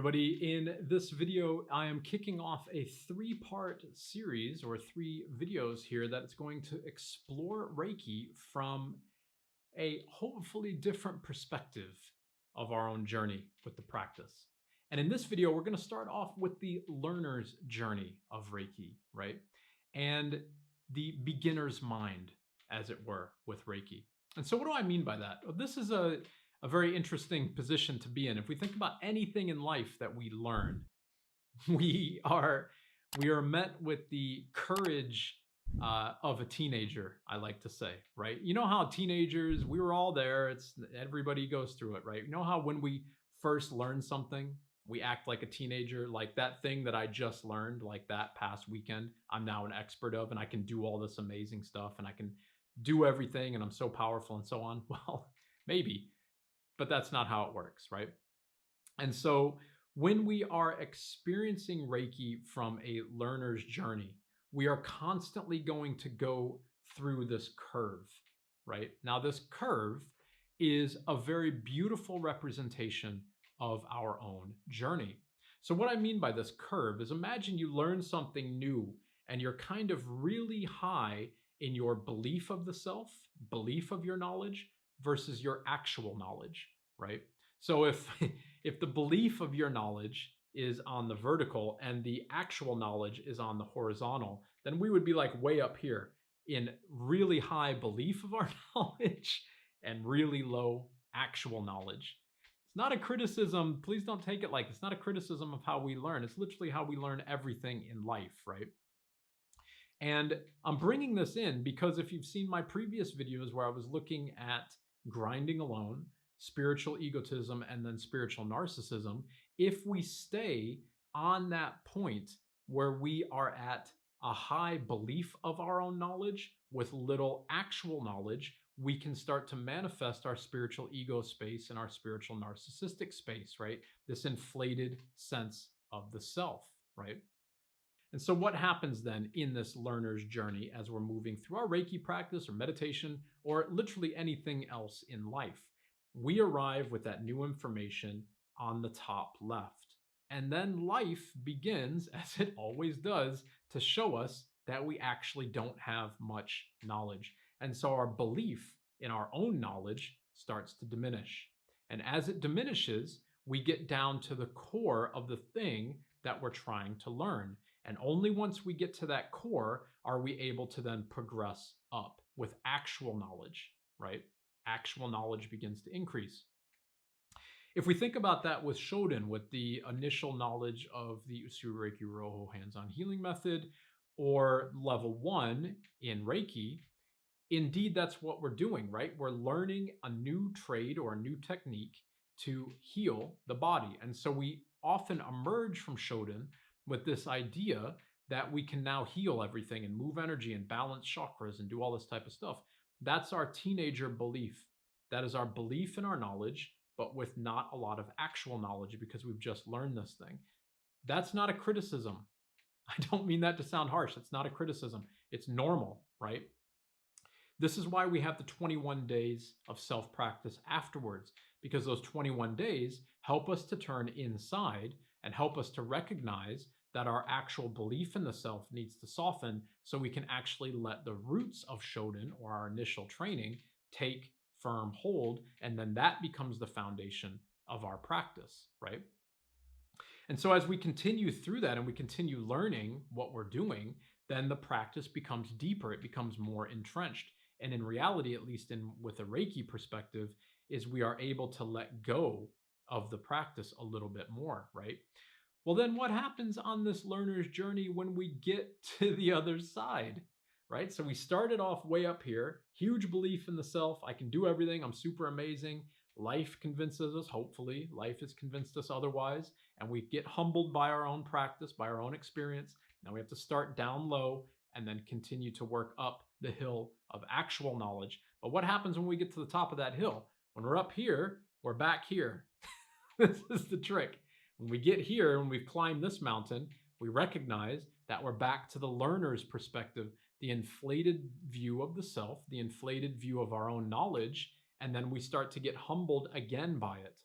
everybody. In this video, I am kicking off a three-part series or three videos here that is going to explore Reiki from a hopefully different perspective of our own journey with the practice. And in this video, we're going to start off with the learner's journey of Reiki, right? And the beginner's mind, as it were, with Reiki. And so what do I mean by that? Well, this is a very interesting position to be in. If we think about anything in life that we learn, we are met with the courage of a teenager, I like to say, right? You know how teenagers, we were all there. Everybody goes through it, right? You know how when we first learn something, we act like a teenager, like that thing that I just learned, like that past weekend, I'm now an expert of, and I can do all this amazing stuff, and I can do everything, and I'm so powerful and so on. Well, maybe, but that's not how it works, right? And so when we are experiencing Reiki from a learner's journey, we are constantly going to go through this curve, right? Now, this curve is a very beautiful representation of our own journey. So what I mean by this curve is, imagine you learn something new and you're kind of really high in your belief of the self, belief of your knowledge versus your actual knowledge, right? So if the belief of your knowledge is on the vertical and the actual knowledge is on the horizontal, then we would be like way up here in really high belief of our knowledge and really low actual knowledge. It's not a criticism. Please don't take it like it's not a criticism of how we learn. It's literally how we learn everything in life, right? And I'm bringing this in because if you've seen my previous videos where I was looking at grinding alone, spiritual egotism, and then spiritual narcissism, if we stay on that point where we are at a high belief of our own knowledge with little actual knowledge, we can start to manifest our spiritual ego space and our spiritual narcissistic space, right? This inflated sense of the self, right? And so what happens then in this learner's journey as we're moving through our Reiki practice or meditation or literally anything else in life? We arrive with that new information on the top left. And then life begins, as it always does, to show us that we actually don't have much knowledge. And so our belief in our own knowledge starts to diminish. And as it diminishes, we get down to the core of the thing that we're trying to learn. And only once we get to that core are we able to then progress up with actual knowledge, right? Actual knowledge begins to increase. If we think about that with Shoden, with the initial knowledge of the Usui Reiki RYŌHŌ hands-on healing method, or level 1 in Reiki, indeed that's what we're doing, right? We're learning a new trade or a new technique to heal the body. And so we often emerge from Shoden with this idea that we can now heal everything and move energy and balance chakras and do all this type of stuff. That's our teenager belief. That is our belief in our knowledge, but with not a lot of actual knowledge because we've just learned this thing. That's not a criticism. I don't mean that to sound harsh. It's not a criticism. It's normal, right? This is why we have the 21 days of self-practice afterwards, because those 21 days help us to turn inside and help us to recognize that our actual belief in the self needs to soften so we can actually let the roots of Shoden or our initial training take firm hold, and then that becomes the foundation of our practice, right? And so as we continue through that and we continue learning what we're doing, then the practice becomes deeper, it becomes more entrenched. And in reality, at least with a Reiki perspective, is we are able to let go of the practice a little bit more, right? Well, then what happens on this learner's journey when we get to the other side, right? So we started off way up here, huge belief in the self. I can do everything. I'm super amazing. Life convinces us, hopefully, life has convinced us otherwise. And we get humbled by our own practice, by our own experience. Now we have to start down low and then continue to work up the hill of actual knowledge. But what happens when we get to the top of that hill? When we're up here, we're back here. This is the trick. When we get here, when we've climbed this mountain, we recognize that we're back to the learner's perspective, the inflated view of the self, the inflated view of our own knowledge, and then we start to get humbled again by it.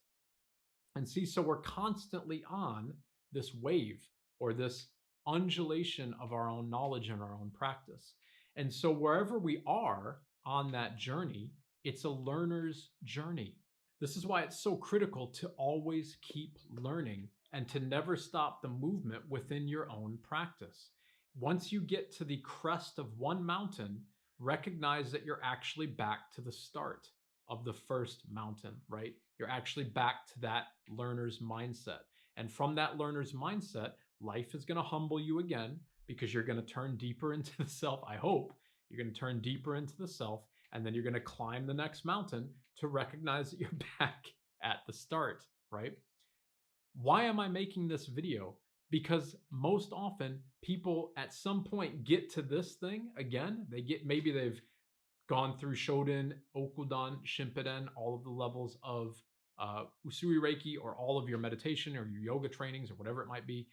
And see, so we're constantly on this wave or this undulation of our own knowledge and our own practice. And so wherever we are on that journey, it's a learner's journey. This is why it's so critical to always keep learning and to never stop the movement within your own practice. Once you get to the crest of one mountain, recognize that you're actually back to the start of the first mountain, right? You're actually back to that learner's mindset. And from that learner's mindset, life is going to humble you again because you're going to turn deeper into the self. I hope you're going to turn deeper into the self, and then you're going to climb the next mountain to recognize that you're back at the start, right? Why am I making this video? Because most often people at some point get to this thing again. Maybe they've gone through Shoden, Okudan, Shimpuden, all of the levels of Usui Reiki, or all of your meditation or your yoga trainings or whatever it might be.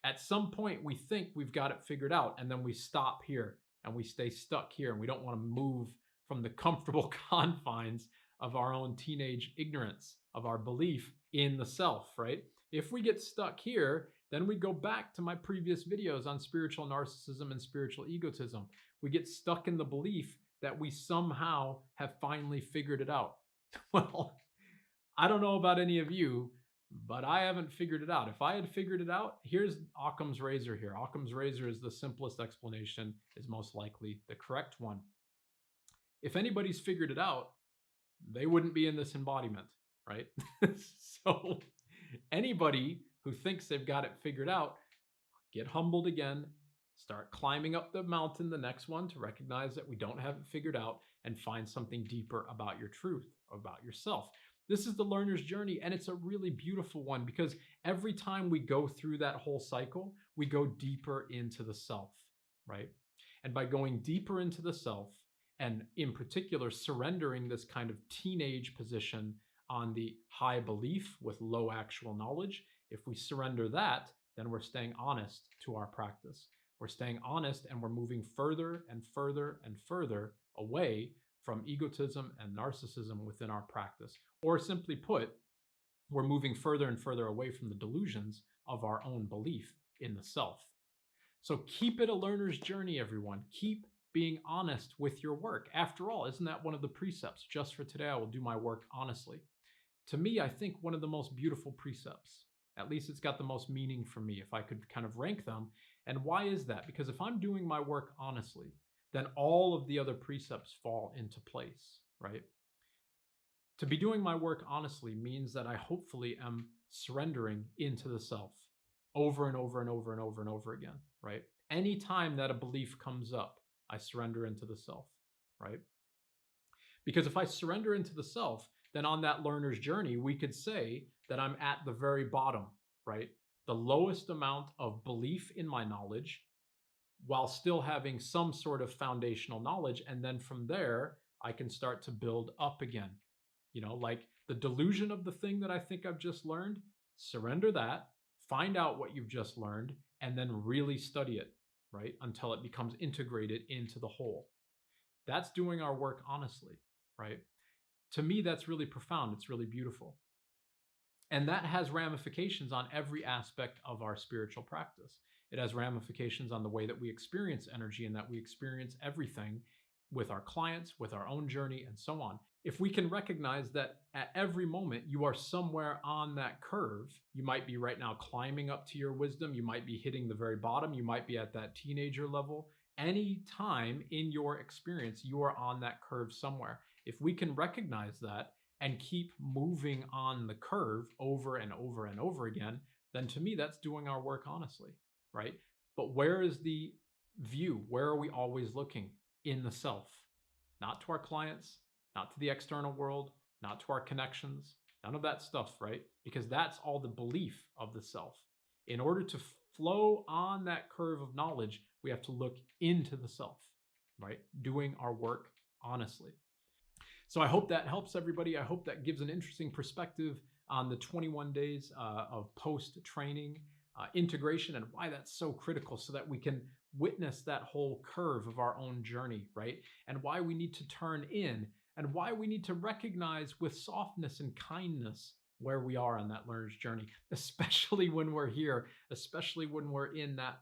At some point, we think we've got it figured out, and then we stop here and we stay stuck here, and we don't want to move from the comfortable confines of our own teenage ignorance, of our belief in the self, right? If we get stuck here, then we go back to my previous videos on spiritual narcissism and spiritual egotism. We get stuck in the belief that we somehow have finally figured it out. Well, I don't know about any of you, but I haven't figured it out. If I had figured it out, here's Occam's razor here. Occam's razor is the simplest explanation, is most likely the correct one. If anybody's figured it out, they wouldn't be in this embodiment, right? So anybody who thinks they've got it figured out, get humbled again, start climbing up the mountain, the next one, to recognize that we don't have it figured out, and find something deeper about your truth, about yourself. This is the learner's journey, and it's a really beautiful one, because every time we go through that whole cycle, we go deeper into the self, right? And by going deeper into the self, and in particular surrendering this kind of teenage position on the high belief with low actual knowledge, if we surrender that, then we're staying honest to our practice. We're staying honest, and we're moving further and further and further away from egotism and narcissism within our practice. Or simply put, we're moving further and further away from the delusions of our own belief in the self. So keep it a learner's journey, everyone. Keep being honest with your work. After all, isn't that one of the precepts? Just for today, I will do my work honestly. To me, I think one of the most beautiful precepts. At least it's got the most meaning for me, if I could kind of rank them. And why is that? Because if I'm doing my work honestly, then all of the other precepts fall into place, right? To be doing my work honestly means that I hopefully am surrendering into the self over and over and over and over and over again, right? Anytime that a belief comes up, I surrender into the self, right? Because if I surrender into the self, then on that learner's journey, we could say that I'm at the very bottom, right? The lowest amount of belief in my knowledge, while still having some sort of foundational knowledge. And then from there, I can start to build up again. You know, like the delusion of the thing that I think I've just learned, surrender that, find out what you've just learned, and then really study it, right? Until it becomes integrated into the whole. That's doing our work honestly, right? To me, that's really profound. It's really beautiful. And that has ramifications on every aspect of our spiritual practice. It has ramifications on the way that we experience energy and that we experience everything with our clients, with our own journey, and so on. If we can recognize that at every moment you are somewhere on that curve, you might be right now climbing up to your wisdom, you might be hitting the very bottom, you might be at that teenager level. Any time in your experience, you are on that curve somewhere. If we can recognize that and keep moving on the curve over and over and over again, then to me, that's doing our work honestly, right? But where is the view? Where are we always looking? In the self, not to our clients, not to the external world, not to our connections, none of that stuff, right? Because that's all the belief of the self. In order to flow on that curve of knowledge, we have to look into the self, right? Doing our work honestly. So I hope that helps everybody. I hope that gives an interesting perspective on the 21 days of post-training integration and why that's so critical, so that we can witness that whole curve of our own journey, right? And why we need to turn in, and why we need to recognize with softness and kindness where we are on that learner's journey, especially when we're here, especially when we're in that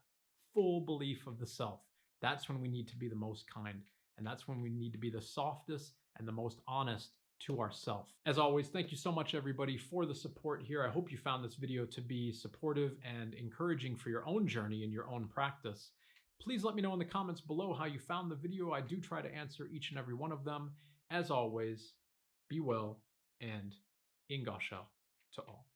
full belief of the self. That's when we need to be the most kind. And that's when we need to be the softest and the most honest to ourselves. As always, thank you so much, everybody, for the support here. I hope you found this video to be supportive and encouraging for your own journey and your own practice. Please let me know in the comments below how you found the video. I do try to answer each and every one of them. As always, be well and In Gassho to all.